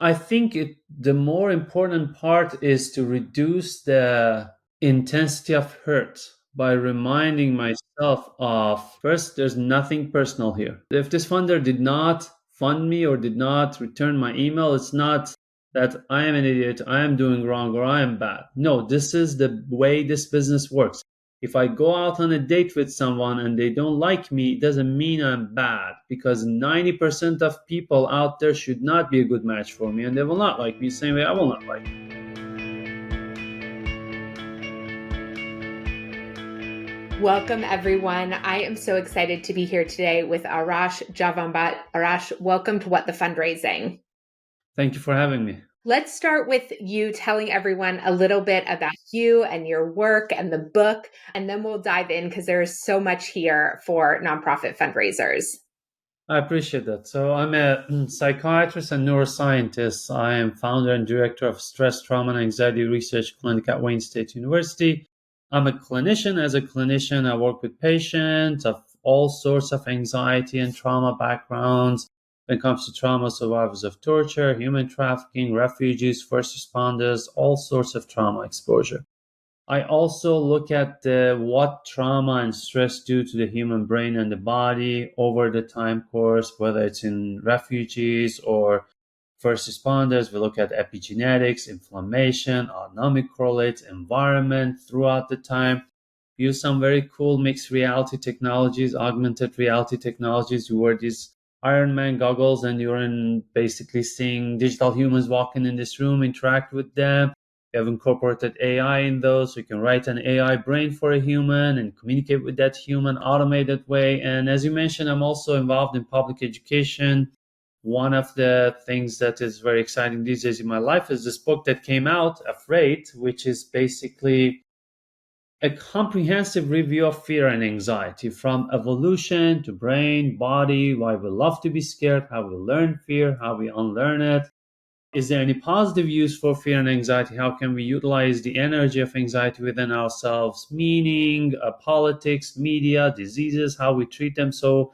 I think the more important part is to reduce the intensity of hurt by reminding myself of first, there's nothing personal here. If this funder did not fund me or did not return my email, it's not that I am an idiot, I am doing wrong, or I am bad. No, this is the way this business works. If I go out on a date with someone and they don't like me, it doesn't mean I'm bad, because 90% of people out there should not be a good match for me, and they will not like me the same way I will not like them. Welcome, everyone. I am so excited to be here today with Arash Javanbakht. Arash, welcome to What the Fundraising. Thank you for having me. Let's start with you telling everyone a little bit about you and your work and the book, and then we'll dive in because there is so much here for nonprofit fundraisers. I appreciate that. So I'm a psychiatrist and neuroscientist. I am founder and director of Stress, Trauma, and Anxiety Research Clinic at Wayne State University. I'm a clinician. As a clinician, I work with patients of all sorts of anxiety and trauma backgrounds. When it comes to trauma, survivors of torture, human trafficking, refugees, first responders, all sorts of trauma exposure. I also look at what trauma and stress do to the human brain and the body over the time course, whether it's in refugees or first responders. We look at epigenetics, inflammation, autonomic correlates, environment throughout the time. We use some very cool mixed reality technologies, augmented reality technologies. You wear these Iron Man goggles and you're basically seeing digital humans walking in this room, interact with them. We have incorporated AI in those, so you can write an AI brain for a human and communicate with that human automated way. And as you mentioned, I'm also involved in public education. One of the things that is very exciting these days in my life is this book that came out, Afraid, which is basically a comprehensive review of fear and anxiety, from evolution to brain, body, why we love to be scared, how we learn fear, how we unlearn it. Is there any positive use for fear and anxiety? How can we utilize the energy of anxiety within ourselves? Meaning, politics, media, diseases, how we treat them. So,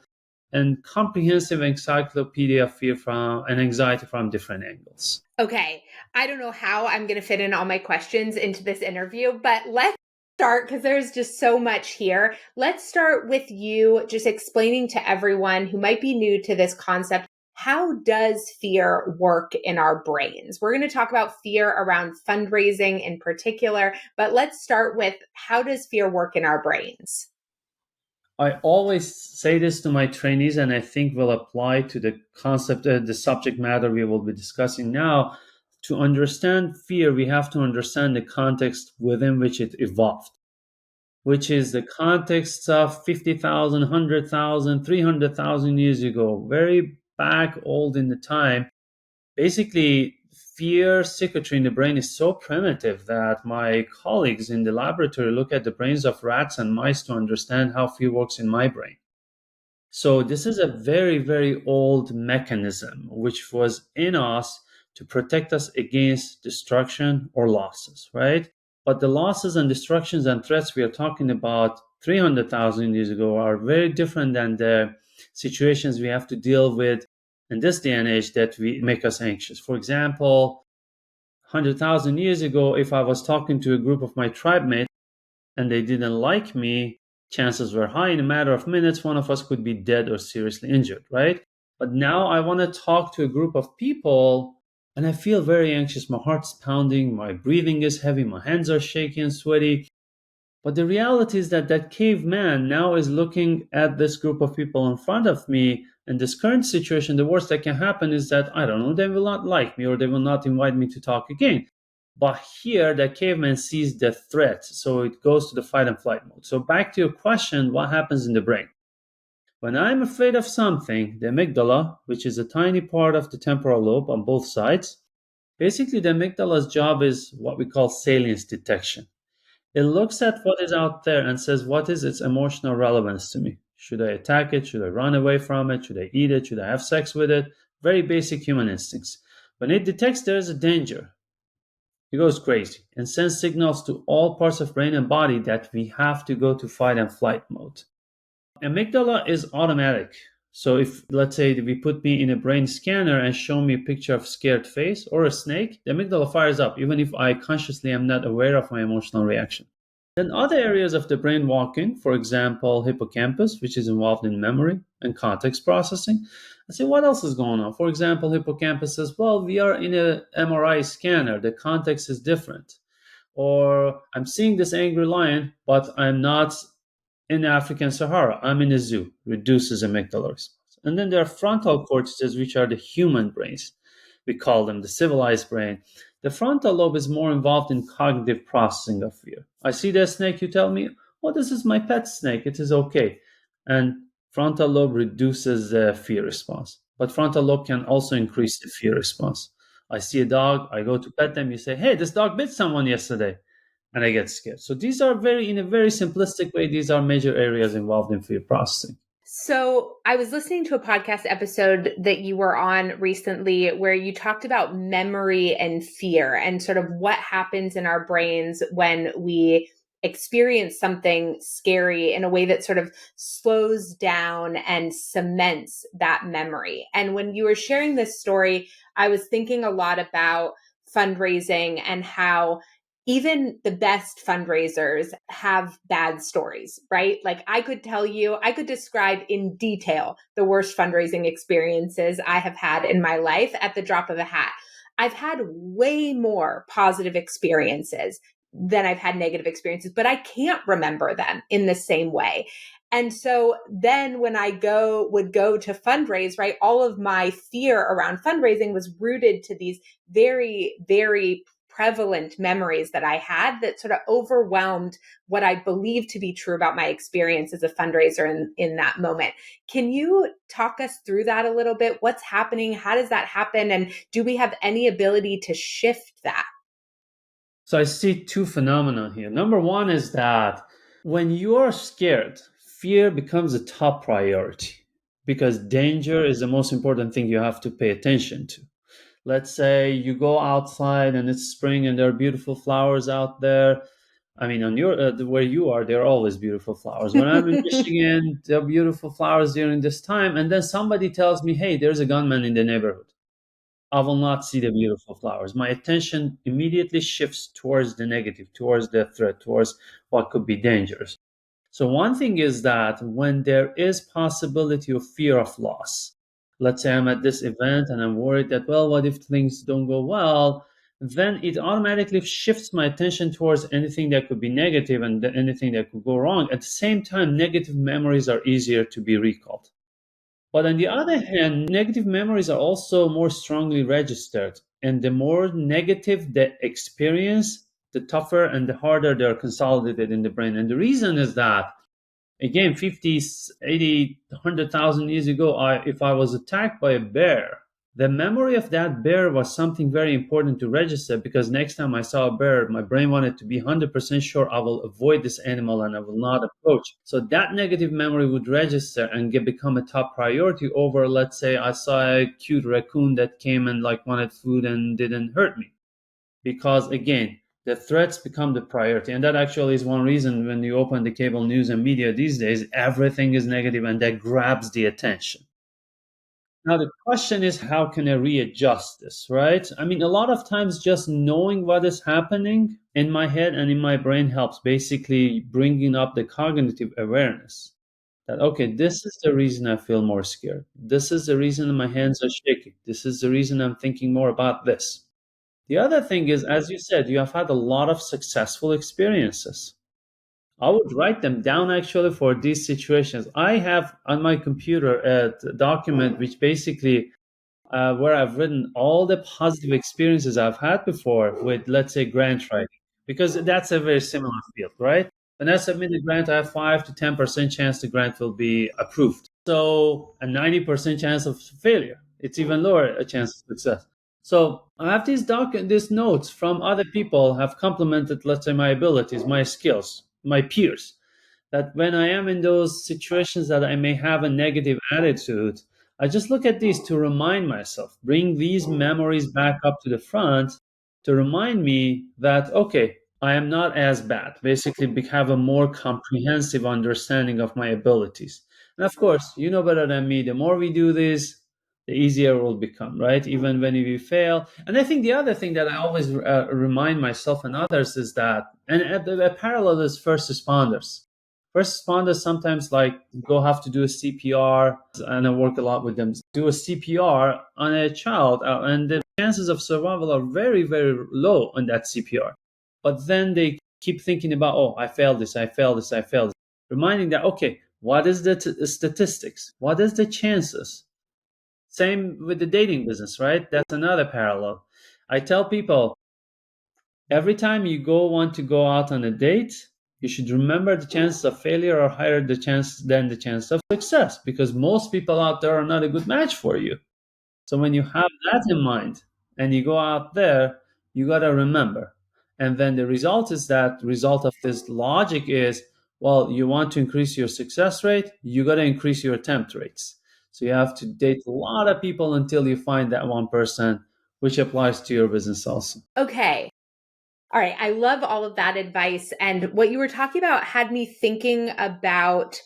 and comprehensive encyclopedia of fear and anxiety from different angles. Okay, I don't know how I'm going to fit in all my questions into this interview, but let's start because there's just so much here. Let's start with you just explaining to everyone who might be new to this concept, how does fear work in our brains? We're going to talk about fear around fundraising in particular, but let's start with how does fear work in our brains? I always say this to my trainees, and I think will apply to the concept, the subject matter we will be discussing now. To understand fear, we have to understand the context within which it evolved, which is the context of 50,000, 100,000, 300,000 years ago, very back old in the time. Basically, fear circuitry in the brain is so primitive that my colleagues in the laboratory look at the brains of rats and mice to understand how fear works in my brain. So this is a very, very old mechanism which was in us to protect us against destruction or losses, right? But the losses and destructions and threats we are talking about 300,000 years ago are very different than the situations we have to deal with in this day and age that we make us anxious. For example, 100,000 years ago, if I was talking to a group of my tribe mates and they didn't like me, chances were high in a matter of minutes, one of us could be dead or seriously injured, right? But now I want to talk to a group of people and I feel very anxious. My heart's pounding, my breathing is heavy, my hands are shaky and sweaty. But the reality is that that caveman now is looking at this group of people in front of me. And this current situation, the worst that can happen is that, I don't know, they will not like me or they will not invite me to talk again. But here, the caveman sees the threat. So it goes to the fight and flight mode. So back to your question, what happens in the brain? When I'm afraid of something, the amygdala, which is a tiny part of the temporal lobe on both sides, basically the amygdala's job is what we call salience detection. It looks at what is out there and says, what is its emotional relevance to me? Should I attack it? Should I run away from it? Should I eat it? Should I have sex with it? Very basic human instincts. When it detects there is a danger, it goes crazy and sends signals to all parts of brain and body that we have to go to fight and flight mode. Amygdala is automatic. So if, let's say, we put me in a brain scanner and show me a picture of scared face or a snake, the amygdala fires up, even if I consciously am not aware of my emotional reaction. Then other areas of the brain walk in, for example, hippocampus, which is involved in memory and context processing. I say, what else is going on? For example, hippocampus says, well, we are in a MRI scanner. The context is different. Or I'm seeing this angry lion, but I'm not in African Sahara. I'm in a zoo. Reduces amygdala response. And then there are frontal cortices, which are the human brains. We call them the civilized brain. The frontal lobe is more involved in cognitive processing of fear. I see that snake, you tell me, oh, this is my pet snake. It is okay. And frontal lobe reduces the fear response. But frontal lobe can also increase the fear response. I see a dog, I go to pet them, you say, hey, this dog bit someone yesterday, and I get scared. So these are in a very simplistic way, these are major areas involved in fear processing. So I was listening to a podcast episode that you were on recently where you talked about memory and fear and sort of what happens in our brains when we experience something scary in a way that sort of slows down and cements that memory. And when you were sharing this story, I was thinking a lot about fundraising and how even the best fundraisers have bad stories, right? Like I could tell you, I could describe in detail the worst fundraising experiences I have had in my life at the drop of a hat. I've had way more positive experiences than I've had negative experiences, but I can't remember them in the same way. And so then when I would go to fundraise, right, all of my fear around fundraising was rooted to these very, very prevalent memories that I had that sort of overwhelmed what I believed to be true about my experience as a fundraiser in that moment. Can you talk us through that a little bit? What's happening? How does that happen? And do we have any ability to shift that? So I see two phenomena here. Number one is that when you are scared, fear becomes a top priority because danger is the most important thing you have to pay attention to. Let's say you go outside and it's spring and there are beautiful flowers out there. I mean, on your where you are, there are always beautiful flowers. When I'm in Michigan, there are beautiful flowers during this time, and then somebody tells me, "Hey, there's a gunman in the neighborhood." I will not see the beautiful flowers. My attention immediately shifts towards the negative, towards the threat, towards what could be dangerous. So one thing is that when there is possibility of fear of loss, let's say I'm at this event and I'm worried that, well, what if things don't go well? Then it automatically shifts my attention towards anything that could be negative and anything that could go wrong. At the same time, negative memories are easier to be recalled. But on the other hand, negative memories are also more strongly registered. And the more negative the experience, the tougher and the harder they're consolidated in the brain. And the reason is that, again, 50, 80, 100,000 years ago, if I was attacked by a bear, the memory of that bear was something very important to register because next time I saw a bear, my brain wanted to be 100% sure I will avoid this animal and I will not approach. So that negative memory would register and become a top priority over, let's say, I saw a cute raccoon that came and like wanted food and didn't hurt me. Because again, the threats become the priority. And that actually is one reason when you open the cable news and media these days, everything is negative and that grabs the attention. Now, the question is, how can I readjust this, right? I mean, a lot of times just knowing what is happening in my head and in my brain helps, basically bringing up the cognitive awareness that, okay, this is the reason I feel more scared. This is the reason my hands are shaking. This is the reason I'm thinking more about this. The other thing is, as you said, you have had a lot of successful experiences. I would write them down actually for these situations. I have on my computer a document which basically where I've written all the positive experiences I've had before with, let's say, grant writing, because that's a very similar field, right? When I submit a grant, I have 5 to 10% chance the grant will be approved. So a 90% chance of failure. It's even lower a chance of success. So I have these notes from other people have complemented, let's say, my abilities, my skills, my peers. That when I am in those situations that I may have a negative attitude, I just look at these to remind myself, bring these memories back up to the front to remind me that, okay, I am not as bad. Basically, have a more comprehensive understanding of my abilities. And of course, you know better than me, the more we do this, the easier it will become, right? Even when we fail. And I think the other thing that I always remind myself and others is that, and a parallel is first responders. First responders sometimes like go have to do a CPR, and I work a lot with them. Do a CPR on a child, and the chances of survival are very, very low on that CPR. But then they keep thinking about, oh, I failed this, I failed this, I failed this. Reminding that, okay, what is the statistics? What is the chances? Same with the dating business, right? That's another parallel. I tell people every time you want to go out on a date, you should remember the chances of failure are higher than the chance of success, because most people out there are not a good match for you. So when you have that in mind and you go out there, you got to remember. And then the result of this logic is, well, you want to increase your success rate, you got to increase your attempt rates. So you have to date a lot of people until you find that one person, which applies to your business also. Okay. All right. I love all of that advice. And what you were talking about had me thinking about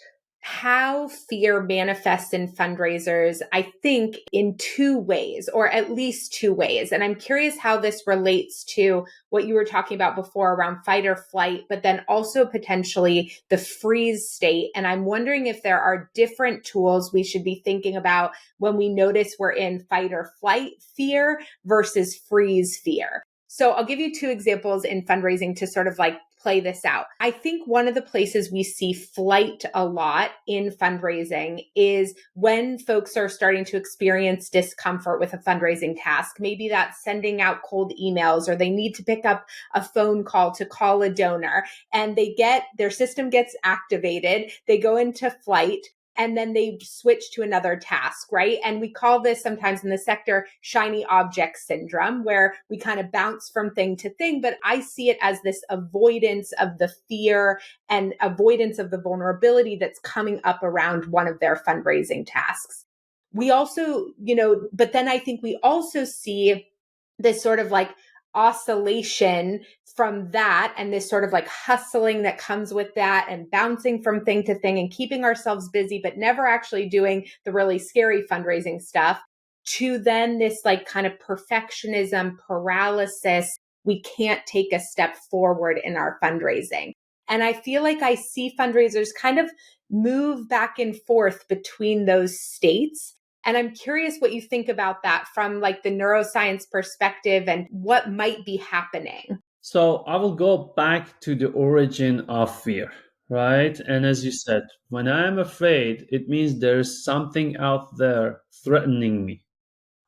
how fear manifests in fundraisers, I think, in two ways, or at least two ways. And I'm curious how this relates to what you were talking about before around fight or flight, but then also potentially the freeze state. And I'm wondering if there are different tools we should be thinking about when we notice we're in fight or flight fear versus freeze fear. So I'll give you two examples in fundraising to sort of like play this out. I think one of the places we see flight a lot in fundraising is when folks are starting to experience discomfort with a fundraising task. Maybe that's sending out cold emails, or they need to pick up a phone call to call a donor, and their system gets activated. They go into flight, and then they switch to another task, right? And we call this sometimes in the sector shiny object syndrome, where we kind of bounce from thing to thing. But I see it as this avoidance of the fear and avoidance of the vulnerability that's coming up around one of their fundraising tasks. We also, but then I think we also see this sort of like oscillation from that, and this sort of like hustling that comes with that, and bouncing from thing to thing and keeping ourselves busy, but never actually doing the really scary fundraising stuff, to then this like kind of perfectionism paralysis. We can't take a step forward in our fundraising. And I feel like I see fundraisers kind of move back and forth between those states. And I'm curious what you think about that from like the neuroscience perspective and what might be happening. So I will go back to the origin of fear, right? And as you said, when I'm afraid, it means there's something out there threatening me,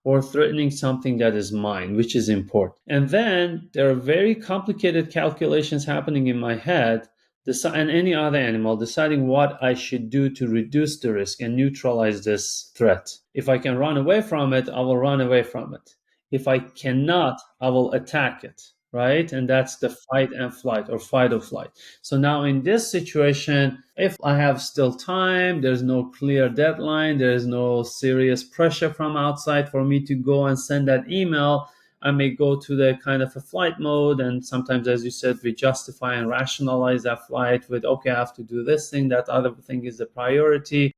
or threatening something that is mine, which is important. And then there are very complicated calculations happening in my head, and any other animal, deciding what I should do to reduce the risk and neutralize this threat. If I can run away from it, I will run away from it. If I cannot, I will attack it, right? And that's the fight and flight, or fight or flight. So now in this situation, if I have still time, there's no clear deadline, there's no serious pressure from outside for me to go and send that email, I may go to the kind of a flight mode. And sometimes, as you said, we justify and rationalize that flight with, okay, I have to do this thing, that other thing is the priority.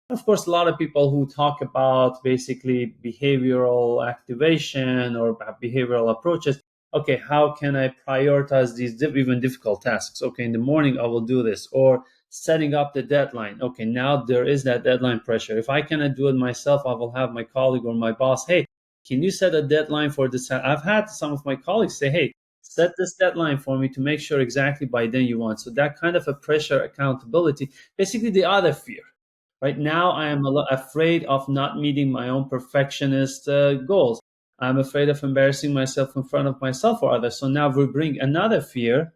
Of course, a lot of people who talk about basically behavioral activation or behavioral approaches. Okay, how can I prioritize these even difficult tasks? Okay, in the morning, I will do this. Or setting up the deadline. Okay, now there is that deadline pressure. If I cannot do it myself, I will have my colleague or my boss, hey, can you set a deadline for this? I've had some of my colleagues say, hey, set this deadline for me to make sure exactly by then you want. So that kind of a pressure accountability, basically the other fear. Right now, I am afraid of not meeting my own perfectionist goals. I'm afraid of embarrassing myself in front of myself or others. So now we bring another fear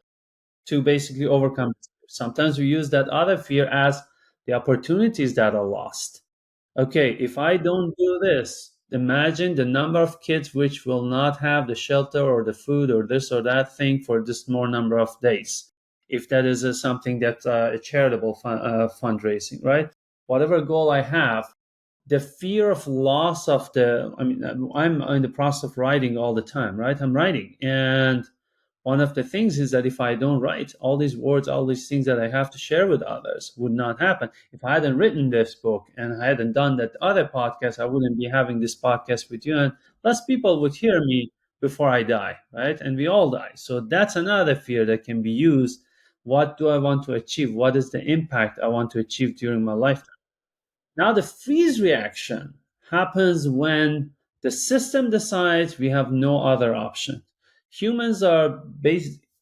to basically overcome. Sometimes we use that other fear as the opportunities that are lost. Okay, if I don't do this, imagine the number of kids which will not have the shelter or the food or this or that thing for this more number of days. If that is something that's a charitable fundraising, right? Whatever goal I have, the fear of loss of I'm in the process of writing all the time, right? I'm writing, and One of the things is that if I don't write, all these words, all these things that I have to share with others would not happen. If I hadn't written this book and I hadn't done that other podcast, I wouldn't be having this podcast with you, and less people would hear me before I die, right? And we all die. So that's another fear that can be used. What do I want to achieve? What is the impact I want to achieve during my lifetime? Now, the freeze reaction happens when the system decides we have no other option. Humans are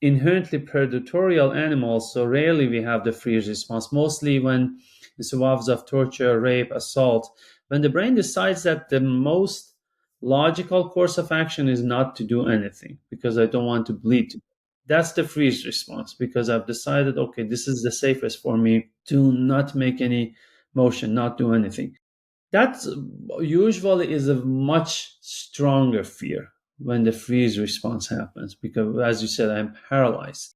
inherently predatorial animals, so rarely we have the freeze response, mostly when it involves of torture, rape, assault. When the brain decides that the most logical course of action is not to do anything because I don't want to bleed to death. That's the freeze response because I've decided, okay, this is the safest for me to not make any motion, not do anything. That usually is a much stronger fear when the freeze response happens because, as you said, I'm paralyzed.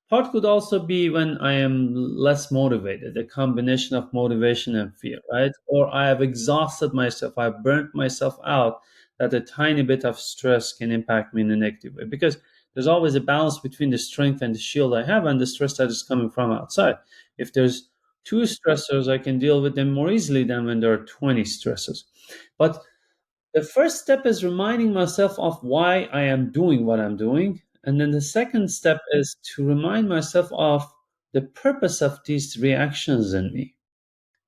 Part could also be when I am less motivated, a combination of motivation and fear, right? Or I have exhausted myself, I've burnt myself out, that a tiny bit of stress can impact me in a negative way. Because there's always a balance between the strength and the shield I have and the stress that is coming from outside. If there's two stressors, I can deal with them more easily than when there are 20 stressors. But the first step is reminding myself of why I am doing what I'm doing. And then the second step is to remind myself of the purpose of these reactions in me.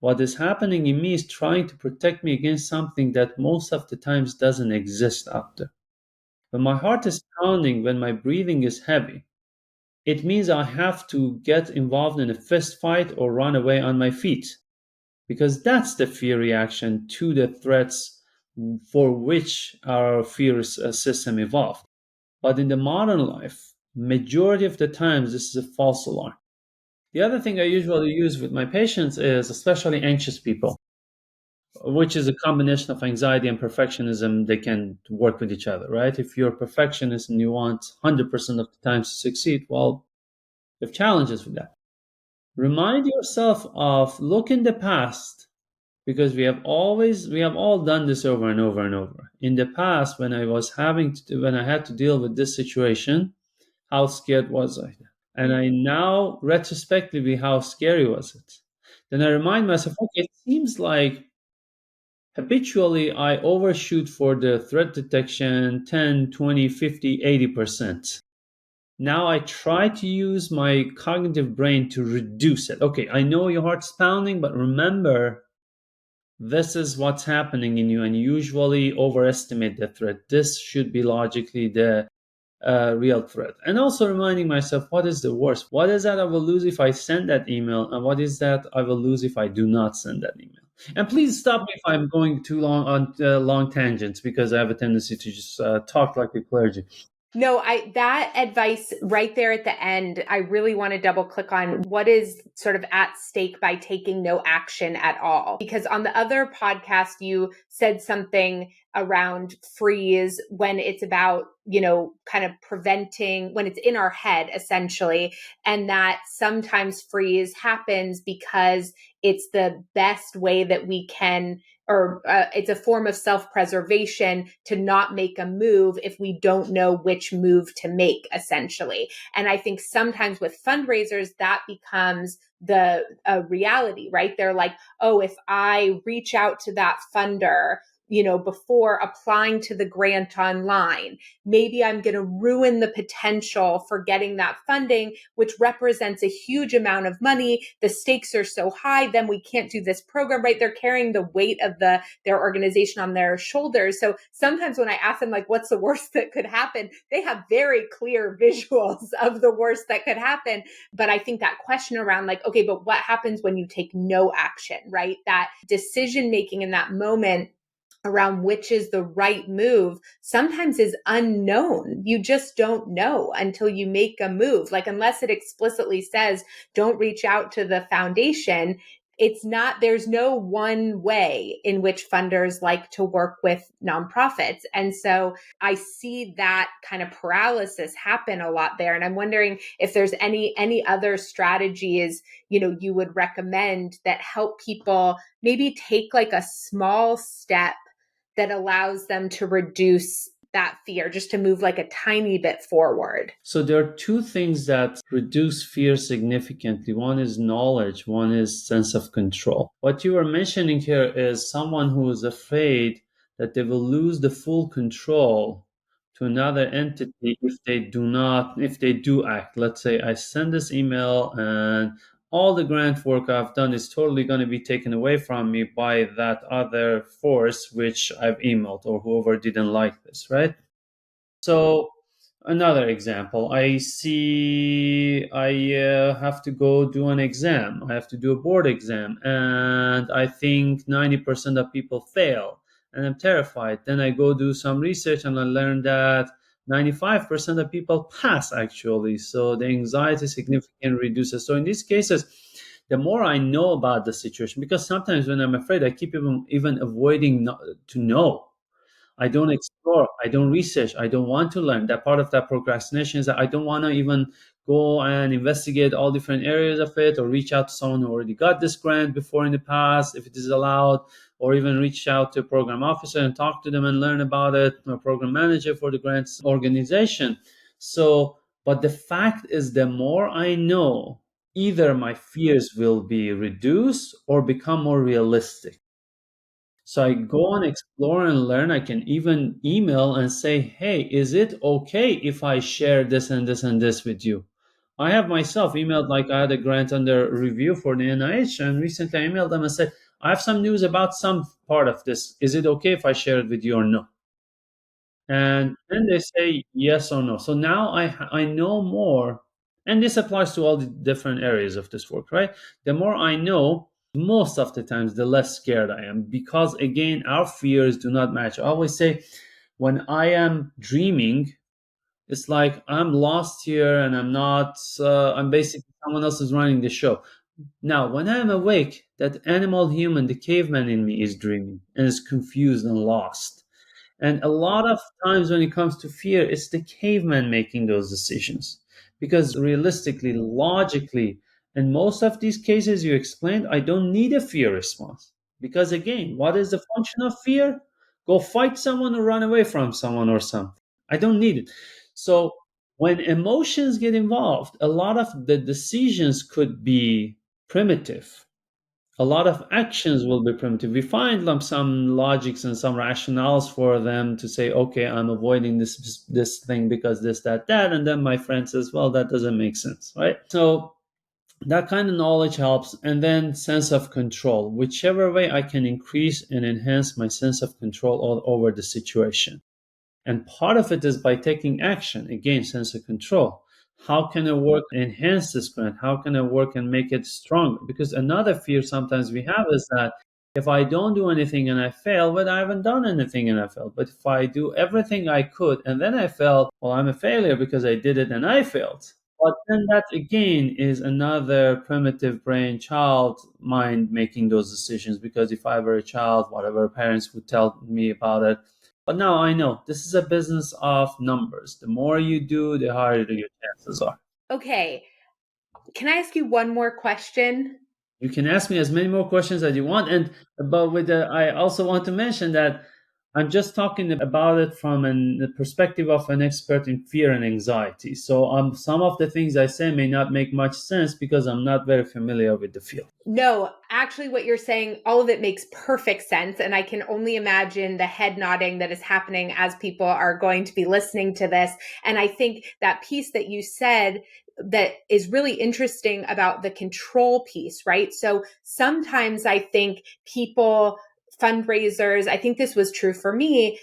What is happening in me is trying to protect me against something that most of the times doesn't exist out there. When my heart is pounding, when my breathing is heavy, it means I have to get involved in a fist fight or run away on my feet because that's the fear reaction to the threats for which our fear system evolved. But in the modern life, majority of the times, this is a false alarm. The other thing I usually use with my patients is, especially anxious people, which is a combination of anxiety and perfectionism. They can work with each other, right? If you're a perfectionist and you want 100% of the time to succeed, well, you have challenges with that. Remind yourself of look in the past because we have all done this over and over and over. In the past, when I had to deal with this situation, how scared was I? And I now retrospectively, how scary was it? Then I remind myself, okay, it seems like habitually I overshoot for the threat detection 10, 20, 50, 80%. Now I try to use my cognitive brain to reduce it. Okay, I know your heart's pounding, but remember, this is what's happening in you, and you usually overestimate the threat. This should be logically the real threat. And also reminding myself, what is the worst? What is that I will lose if I send that email? And what is that I will lose if I do not send that email? And please stop me if I'm going too long on long tangents because I have a tendency to just talk like a clergy. No, that advice right there at the end, I really want to double click on what is sort of at stake by taking no action at all. Because on the other podcast, you said something around freeze when it's about, kind of preventing when it's in our head essentially. And that sometimes freeze happens because it's the best way that we can or it's a form of self-preservation to not make a move if we don't know which move to make, essentially. And I think sometimes with fundraisers, that becomes the reality, right? They're like, oh, if I reach out to that funder, before applying to the grant online, maybe I'm going to ruin the potential for getting that funding, which represents a huge amount of money. The stakes are so high, then we can't do this program, right? They're carrying the weight of their organization on their shoulders. So sometimes when I ask them, like, what's the worst that could happen? They have very clear visuals of the worst that could happen. But I think that question around like, okay, but what happens when you take no action, right? That decision making in that moment around which is the right move sometimes is unknown. You just don't know until you make a move. Like, unless it explicitly says, don't reach out to the foundation, there's no one way in which funders like to work with nonprofits. And so I see that kind of paralysis happen a lot there. And I'm wondering if there's any other strategies, you would recommend that help people maybe take like a small step that allows them to reduce that fear, just to move like a tiny bit forward? So there are two things that reduce fear significantly. One is knowledge, one is sense of control. What you are mentioning here is someone who is afraid that they will lose the full control to another entity if they do act. Let's say I send this email and all the grant work I've done is totally going to be taken away from me by that other force which I've emailed or whoever didn't like this, right? So another example, I have to go do an exam. I have to do a board exam, and I think 90% of people fail, and I'm terrified. Then I go do some research, and I learn that 95% of people pass actually. So the anxiety significantly reduces. So in these cases, the more I know about the situation, because sometimes when I'm afraid, I keep even avoiding to know. I don't explore, I don't research, I don't want to learn. That part of that procrastination is that I don't want to even go and investigate all different areas of it or reach out to someone who already got this grant before in the past, if it is allowed, or even reach out to a program officer and talk to them and learn about it, a program manager for the grants organization. So, but the fact is, the more I know, either my fears will be reduced or become more realistic. So I go and explore and learn. I can even email and say, hey, is it okay if I share this and this and this with you? I have myself emailed, like I had a grant under review for the NIH, and recently I emailed them and said, I have some news about some part of this. Is it okay if I share it with you or no? And then they say yes or no. So now I know more, and this applies to all the different areas of this work, right? The more I know, most of the times, the less scared I am, because again, our fears do not match. I always say, when I am dreaming, it's like I'm lost here, and I'm not. I'm basically someone else is running the show. Now, when I'm awake, that animal human, the caveman in me, is dreaming and is confused and lost. And a lot of times when it comes to fear, it's the caveman making those decisions. Because realistically, logically, in most of these cases you explained, I don't need a fear response. Because again, what is the function of fear? Go fight someone or run away from someone or something. I don't need it. So when emotions get involved, a lot of the decisions could be primitive. A lot of actions will be primitive. We find some logics and some rationales for them to say, okay, I'm avoiding this thing because this, that, that, and then my friend says, well, that doesn't make sense, right? So that kind of knowledge helps, and then sense of control. Whichever way I can increase and enhance my sense of control over the situation. And part of it is by taking action. Again, sense of control. How can I work enhance this grant? How can I work and make it stronger? Because another fear sometimes we have is that if I don't do anything and I fail, well, I haven't done anything and I failed. But if I do everything I could and then I failed, well, I'm a failure because I did it and I failed. But then that again is another primitive brain child mind making those decisions, because if I were a child, whatever parents would tell me about it. But now I know this is a business of numbers. The more you do, the higher your chances are. Okay. Can I ask you one more question? You can ask me as many more questions as you want, and but I also want to mention that I'm just talking about it from the perspective of an expert in fear and anxiety. So some of the things I say may not make much sense because I'm not very familiar with the field. No, actually, what you're saying, all of it makes perfect sense. And I can only imagine the head nodding that is happening as people are going to be listening to this. And I think that piece that you said that is really interesting about the control piece, right? So sometimes I think people, fundraisers, I think this was true for me,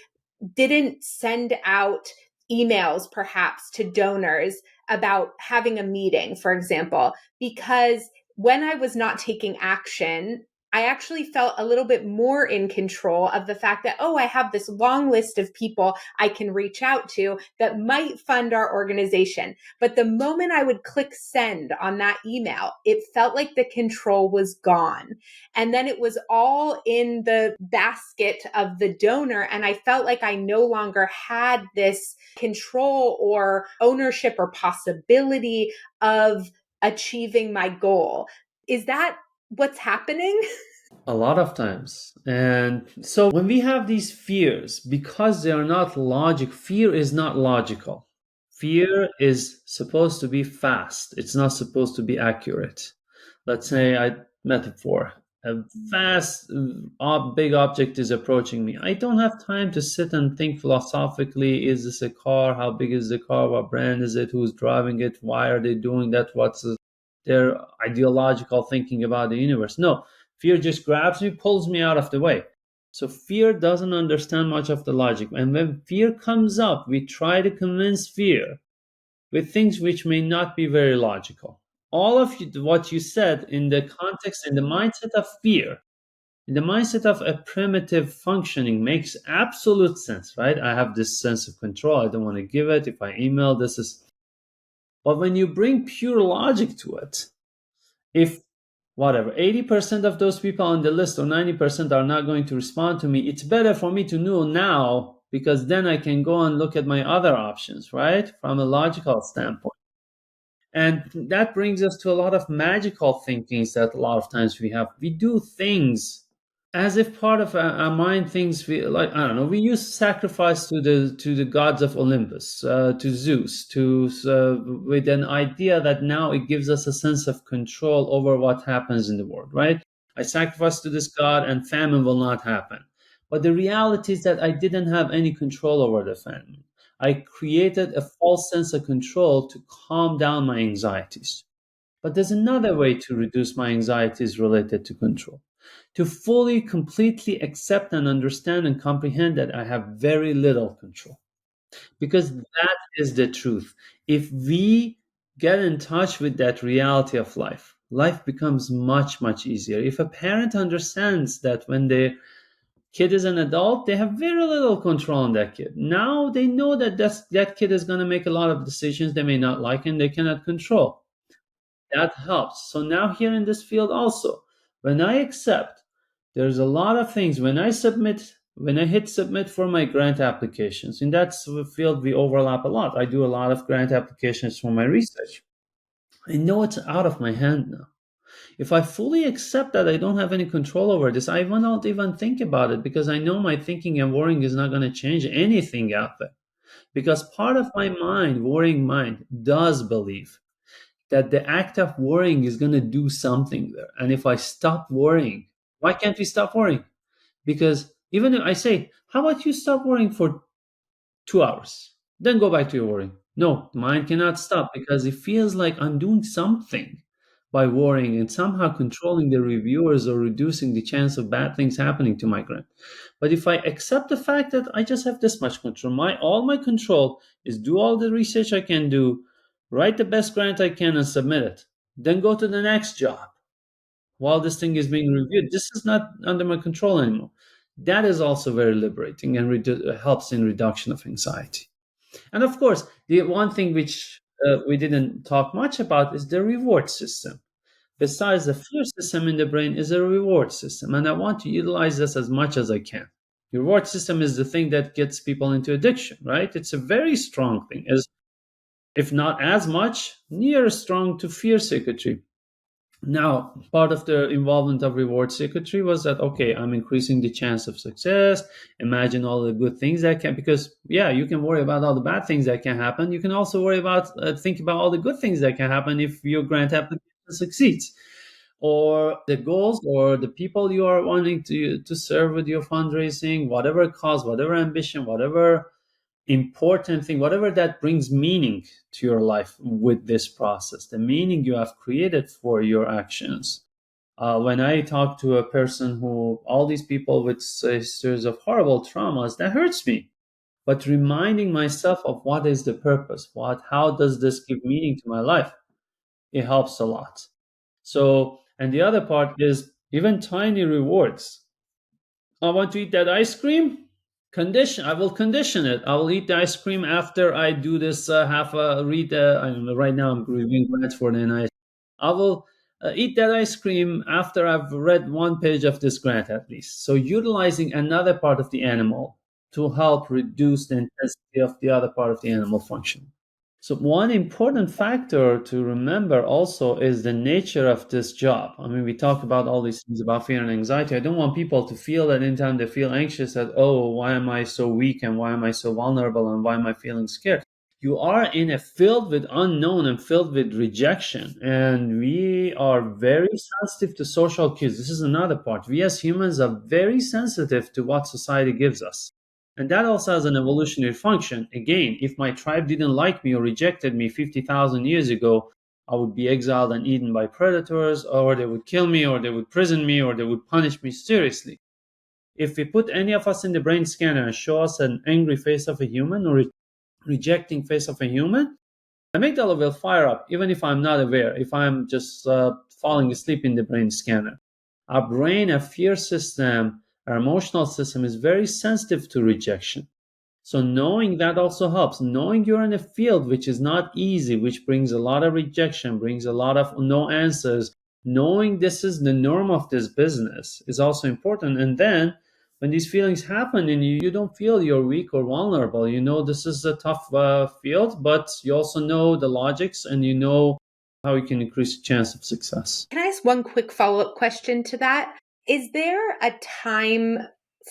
didn't send out emails perhaps to donors about having a meeting, for example, because when I was not taking action, I actually felt a little bit more in control of the fact that, oh, I have this long list of people I can reach out to that might fund our organization. But the moment I would click send on that email, it felt like the control was gone. And then it was all in the basket of the donor. And I felt like I no longer had this control or ownership or possibility of achieving my goal. Is that what's happening? A lot of times. And so when we have these fears, because they are not logic, fear is not logical. Fear is supposed to be fast. It's not supposed to be accurate. Let's say I metaphor. A fast, big object is approaching me. I don't have time to sit and think philosophically. Is this a car? How big is the car? What brand is it? Who's driving it? Why are they doing that? What's their ideological thinking about the universe? No, fear just grabs me, pulls me out of the way. So fear doesn't understand much of the logic. And when fear comes up, we try to convince fear with things which may not be very logical. All of what you said in the context, in the mindset of fear, in the mindset of a primitive functioning makes absolute sense, right? I have this sense of control. I don't want to give it. If I email, this is. But when you bring pure logic to it, if whatever 80% of those people on the list or 90% are not going to respond to me, it's better for me to know now because then I can go and look at my other options, right? From a logical standpoint. And that brings us to a lot of magical thinkings that a lot of times we have. We do things as if part of our mind thinks we like. I don't know. We use sacrifice to the gods of Olympus, to Zeus, to with an idea that now it gives us a sense of control over what happens in the world. Right? I sacrifice to this god, and famine will not happen. But the reality is that I didn't have any control over the famine. I created a false sense of control to calm down my anxieties. But there's another way to reduce my anxieties related to control. To fully, completely accept and understand and comprehend that I have very little control. Because that is the truth. If we get in touch with that reality of life, life becomes much, much easier. If a parent understands that when their kid is an adult, they have very little control on that kid. Now they know that that kid is going to make a lot of decisions they may not like and they cannot control. That helps. So now here in this field also, when I accept, there's a lot of things when I hit submit for my grant applications. In that field, we overlap a lot. I do a lot of grant applications for my research. I know it's out of my hand now. If I fully accept that I don't have any control over this, I will not even think about it because I know my thinking and worrying is not going to change anything out there. Because part of my mind, worrying mind, does believe that the act of worrying is going to do something there. And if I stop worrying, why can't we stop worrying? Because even if I say, how about you stop worrying for 2 hours, then go back to your worrying? No, mine cannot stop because it feels like I'm doing something by worrying and somehow controlling the reviewers or reducing the chance of bad things happening to my grant. But if I accept the fact that I just have this much control, my all my control is do all the research I can do, write the best grant I can and submit it, then go to the next job while this thing is being reviewed. This is not under my control anymore. That is also very liberating and helps in reduction of anxiety. And of course, the one thing which we didn't talk much about is the reward system. Besides the fear system in the brain is a reward system, and I want to utilize this as much as I can. The reward system is the thing that gets people into addiction, right? It's a very strong thing, as if not as much, near as strong to fear circuitry. Now, part of the involvement of reward circuitry was that, okay, I'm increasing the chance of success. Imagine all the good things that can, because, yeah, you can worry about all the bad things that can happen. You can also worry about, think about all the good things that can happen if your grant application succeeds. Or the goals or the people you are wanting to serve with your fundraising, whatever cause, whatever ambition, whatever important thing, whatever that brings meaning to your life with this process, the meaning you have created for your actions. When I talk to a person who, all these people with series of horrible traumas, that hurts me. But reminding myself of what is the purpose, how does this give meaning to my life, it helps a lot. So, and the other part is even tiny rewards. I want to eat that ice cream. I will condition it. I will eat the ice cream after I do this half a read. I don't know. Right now, I'm reviewing grants for the NIH. I will eat that ice cream after I've read one page of this grant at least. So, utilizing another part of the animal to help reduce the intensity of the other part of the animal function. So one important factor to remember also is the nature of this job. I mean, we talk about all these things about fear and anxiety. I don't want people to feel that anytime they feel anxious that, oh, why am I so weak and why am I so vulnerable and why am I feeling scared? You are in a field with unknown and filled with rejection. And we are very sensitive to social cues. This is another part. We as humans are very sensitive to what society gives us. And that also has an evolutionary function. Again, if my tribe didn't like me or rejected me 50,000 years ago, I would be exiled and eaten by predators, or they would kill me, or they would prison me, or they would punish me seriously. If we put any of us in the brain scanner and show us an angry face of a human or a rejecting face of a human, amygdala will fire up, even if I'm not aware, if I'm just falling asleep in the brain scanner. Our brain, our fear system, our emotional system is very sensitive to rejection. So knowing that also helps. Knowing you're in a field which is not easy, which brings a lot of rejection, brings a lot of no answers, knowing this is the norm of this business is also important. And then when these feelings happen and you don't feel you're weak or vulnerable, you know this is a tough field, but you also know the logics and you know how you can increase the chance of success. Can I ask one quick follow-up question to that? Is there a time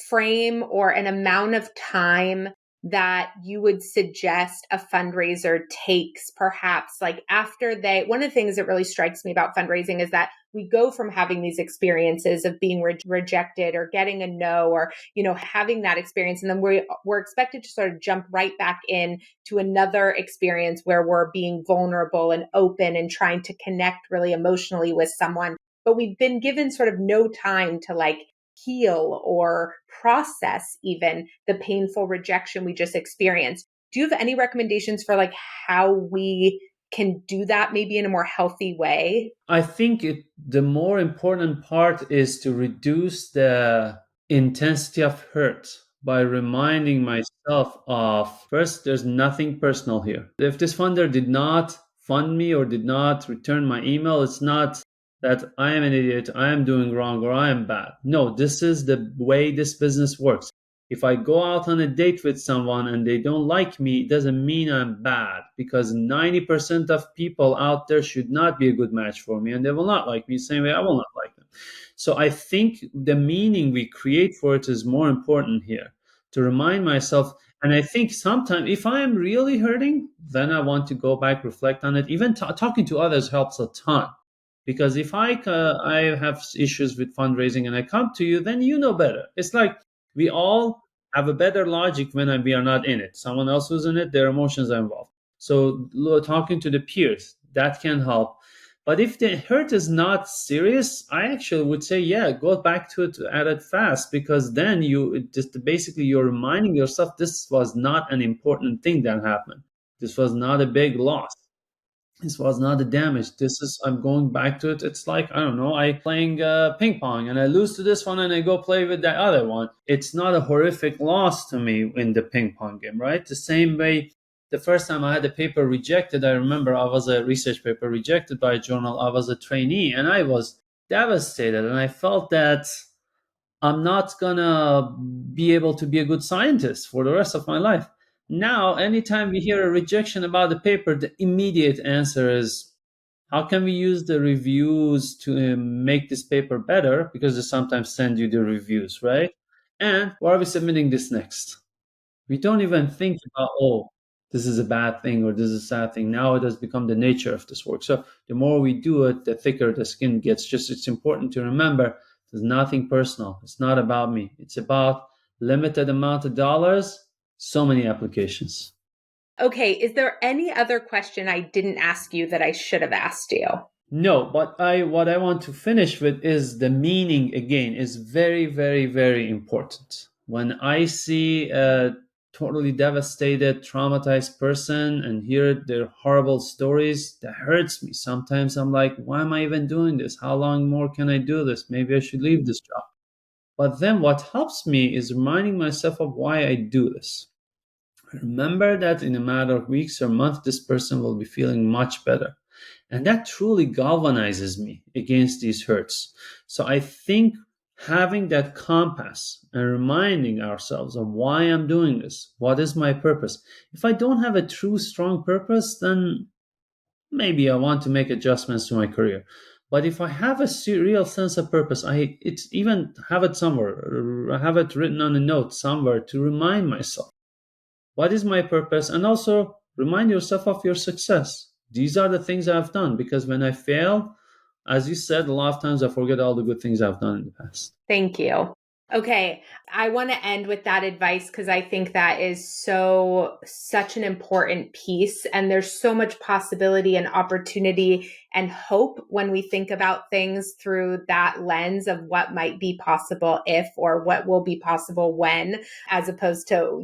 frame or an amount of time that you would suggest a fundraiser takes, perhaps like after one of the things that really strikes me about fundraising is that we go from having these experiences of being rejected or getting a no or, having that experience. And then we're expected to sort of jump right back in to another experience where we're being vulnerable and open and trying to connect really emotionally with someone. But we've been given sort of no time to heal or process even the painful rejection we just experienced. Do you have any recommendations for how we can do that maybe in a more healthy way? I think the more important part is to reduce the intensity of hurt by reminding myself of first, there's nothing personal here. If this funder did not fund me or did not return my email, it's not that I am an idiot, I am doing wrong, or I am bad. No, this is the way this business works. If I go out on a date with someone and they don't like me, it doesn't mean I'm bad because 90% of people out there should not be a good match for me and they will not like me the same way I will not like them. So I think the meaning we create for it is more important here to remind myself. And I think sometimes if I am really hurting, then I want to go back, reflect on it. Even talking to others helps a ton. Because if I have issues with fundraising and I come to you, then you know better. It's like we all have a better logic when we are not in it. Someone else who's in it, their emotions are involved. So talking to the peers, that can help. But if the hurt is not serious, I actually would say, yeah, go back to it at it fast because then you just basically you're reminding yourself this was not an important thing that happened. This was not a big loss. This was not the damage. This is I'm going back to it. It's like I don't know. I playing ping pong and I lose to this one and I go play with that other one. It's not a horrific loss to me in the ping pong game, right? The same way. The first time I had a paper rejected, I remember I was a research paper rejected by a journal. I was a trainee and I was devastated and I felt that I'm not gonna be able to be a good scientist for the rest of my life. Now, anytime we hear a rejection about the paper, the immediate answer is how can we use the reviews to make this paper better? Because they sometimes send you the reviews, right? And where are we submitting this next? We don't even think about, oh, this is a bad thing or this is a sad thing. Now it has become the nature of this work. So the more we do it, the thicker the skin gets. Just it's important to remember there's nothing personal. It's not about me. It's about limited amount of dollars, so many applications. Okay, is there any other question I didn't ask you that I should have asked you? No, but I what I want to finish with is the meaning again is very, very, very important. When I see a totally devastated, traumatized person and hear their horrible stories, that hurts me. Sometimes I'm like, why am I even doing this? How long more can I do this? Maybe I should leave this job. But then what helps me is reminding myself of why I do this. Remember that in a matter of weeks or months, this person will be feeling much better. And that truly galvanizes me against these hurts. So I think having that compass and reminding ourselves of why I'm doing this, what is my purpose. If I don't have a true strong purpose, then maybe I want to make adjustments to my career. But if I have a real sense of purpose, it's even have it somewhere, have it written on a note somewhere to remind myself what is my purpose, and also remind yourself of your success. These are the things I've done, because when I fail, as you said, a lot of times I forget all the good things I've done in the past. Thank you. Okay, I want to end with that advice because I think that is such an important piece. And there's so much possibility and opportunity and hope when we think about things through that lens of what might be possible if, or what will be possible when, as opposed to,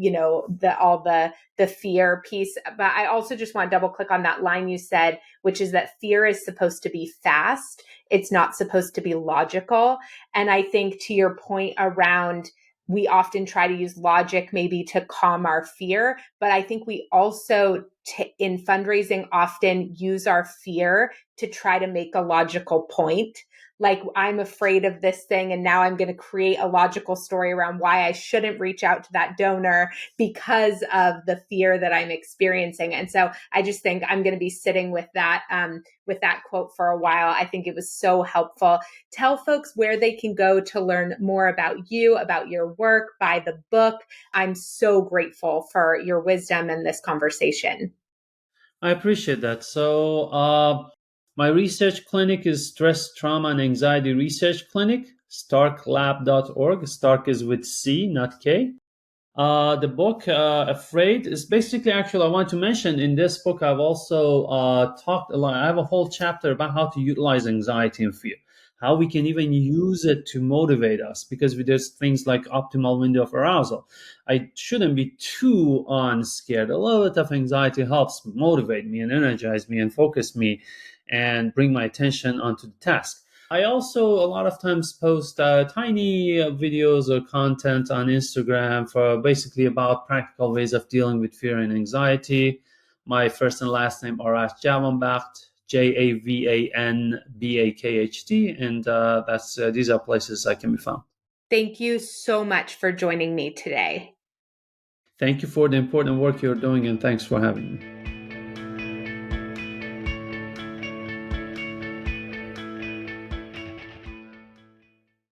the fear piece. But I also just want to double click on that line you said, which is that fear is supposed to be fast. It's not supposed to be logical. And I think to your point around, we often try to use logic maybe to calm our fear, but I think we also in fundraising often use our fear to try to make a logical point. Like, I'm afraid of this thing, and now I'm going to create a logical story around why I shouldn't reach out to that donor because of the fear that I'm experiencing. And so I just think I'm going to be sitting with that quote for a while. I think it was so helpful. Tell folks where they can go to learn more about you, about your work, buy the book. I'm so grateful for your wisdom and this conversation. I appreciate that. So, my research clinic is Stress, Trauma, and Anxiety Research Clinic, starklab.org. Stark is with C, not K. The book, Afraid, is basically, actually, I want to mention in this book, I've also talked a lot. I have a whole chapter about how to utilize anxiety and fear, how we can even use it to motivate us, because there's things like optimal window of arousal. I shouldn't be too scared. A little bit of anxiety helps motivate me and energize me and focus me and bring my attention onto the task. I also a lot of times post tiny videos or content on Instagram for basically about practical ways of dealing with fear and anxiety. My first and last name, Arash Javanbakht, Javanbakht, and that's these are places I can be found. Thank you so much for joining me today. Thank you for the important work you're doing, and thanks for having me.